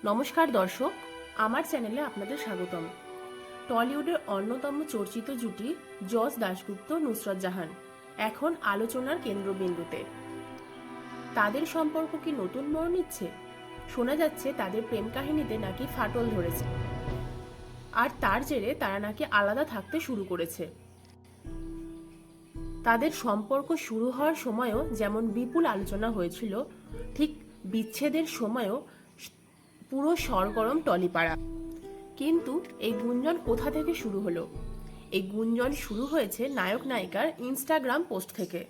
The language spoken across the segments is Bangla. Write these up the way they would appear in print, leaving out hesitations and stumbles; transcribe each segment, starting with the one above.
নমস্কার দর্শক, আমার চ্যানেলে আপনাদের স্বাগতম। টলিউডের অন্যতম চর্চিত জুটি যশ দাশগুপ্ত নুসরত জাহান এখন আলোচনার কেন্দ্রবিন্দুতে। তাদের সম্পর্ক কি নতুন মোড় নিচ্ছে? শোনা যাচ্ছে তাদের প্রেম কাহিনীতে নাকি ফাটল ধরেছে, আর তার জেরে তারা নাকি আলাদা থাকতে শুরু করেছে। তাদের সম্পর্ক শুরু হওয়ার সময়ও যেমন বিপুল আলোচনা হয়েছিল, ঠিক বিচ্ছেদের সময়ও পুরো সরগরম টলিপাড়া। কিন্তু এই গুঞ্জন কোথা থেকে শুরু হলো? এই গুঞ্জন শুরু হয়েছে নায়ক নায়িকার ইনস্টাগ্রাম পোস্ট থেকে।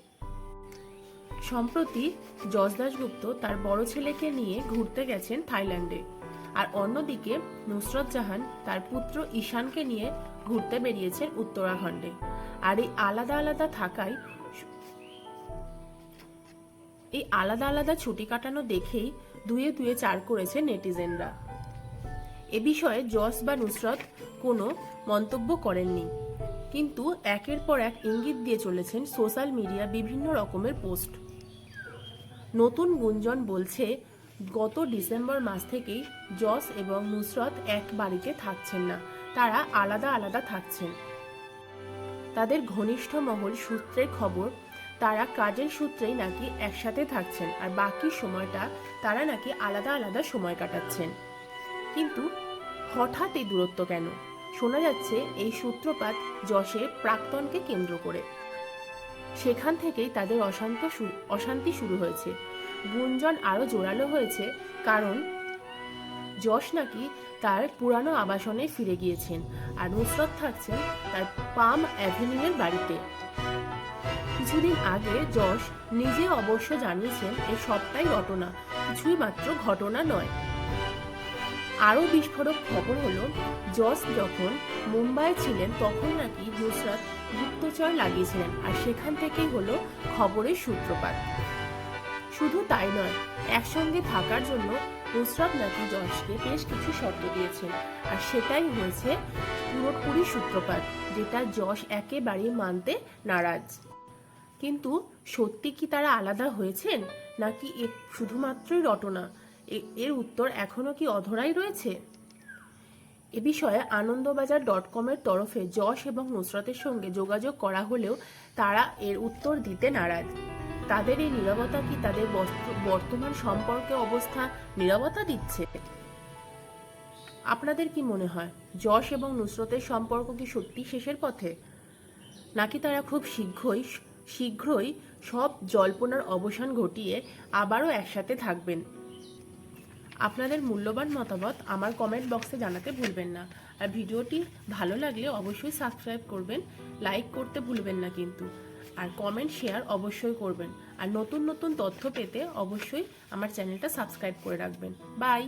সম্প্রতি যশ দাশগুপ্ত তার বড় ছেলেকে নিয়ে ঘুরতে গেছেন থাইল্যান্ডে, আর অন্যদিকে নুসরত জাহান তার পুত্র ঈশানকে নিয়ে ঘুরতে বেরিয়েছেন উত্তরাখণ্ডে। আর এই আলাদা আলাদা ছুটি কাটানো দেখেই দুয়ে দুয়ে চার করেছে নেটিজেনরা। এ বিষয়ে যশ বা নুসরত কোনো মন্তব্য করেননি, কিন্তু একের পর এক ইঙ্গিত দিয়ে চলেছেন সোশ্যাল মিডিয়া বিভিন্ন রকমের পোস্ট। নতুন গুঞ্জন বলছে গত ডিসেম্বর মাস থেকেই যশ এবং নুসরত এক বাড়িতে থাকছেন না, তারা আলাদা আলাদা থাকছেন। তাদের ঘনিষ্ঠ মহল সূত্রের খবর, তারা কাজের সূত্রেই নাকি একসাথে থাকছেন, আর বাকি সময়টা তারা নাকি আলাদা আলাদা সময় কাটাচ্ছেন। কিন্তু হঠাৎ এই দূরত্ব কেন? শোনা যাচ্ছে এই সূত্রপাত যশের প্রাক্তনকে কেন্দ্র করে। সেখান থেকেই তাদের অশান্তি শুরু হয়েছে। গুঞ্জন আরো জোরালো হয়েছে, কারণ যশ নাকি তার পুরানো আবাসনে ফিরে গিয়েছেন, আর নুসরত থাকছেন তার পাম অ্যাভিনিউয়ের বাড়িতে। কিছুদিন আগে যশ নিজে অবশ্য জানিয়েছেন এই সবটাই ঘটনা, কিছুই মাত্র ঘটনা নয়। আরও বিস্ফোরক খবর হলো, যশ যখন মুম্বাইয়ে ছিলেন তখন নাকি নুসরত গুপ্তচর লাগিয়েছিলেন, আর সেখান থেকেই হলো খবরের সূত্রপাত। শুধু তাই নয়, একসঙ্গে থাকার জন্য নুসরত নাকি যশকে বেশ কিছু শর্ত দিয়েছেন, আর সেটাই হয়েছে পুরোপুরি সূত্রপাত, যেটা যশ একেবারেই মানতে নারাজ। কিন্তু সত্যি কি তারা আলাদা হয়েছেন, নাকি এ শুধুমাত্রই রটনা? এর উত্তর এখনো কি অধরাই রয়েছে? এ বিষয়ে আনন্দবাজার.com-এর তরফে যশ এবং নুসরতের সঙ্গে যোগাযোগ করা হলেও তারা এর উত্তর দিতে নারাজ। তাদের এই নীরবতা কি তাদের বর্তমান সম্পর্কে অবস্থা নীরবতা দিচ্ছে? আপনাদের কি মনে হয়, যশ এবং নুসরতের সম্পর্ক কি সত্যি শেষের পথে, নাকি তারা খুব শীঘ্রই সব জল্পনার অবসান ঘটিয়ে আবারও একসাথে থাকবেন? আপনাদের মূল্যবান মতামত আমার কমেন্ট বক্সে জানাতে ভুলবেন না। আর ভিডিওটি ভালো লাগলে অবশ্যই সাবস্ক্রাইব করবেন, লাইক করতে ভুলবেন না কিন্তু, আর কমেন্ট শেয়ার অবশ্যই করবেন। আর নতুন নতুন তথ্য পেতে অবশ্যই আমার চ্যানেলটা সাবস্ক্রাইব করে রাখবেন। বাই।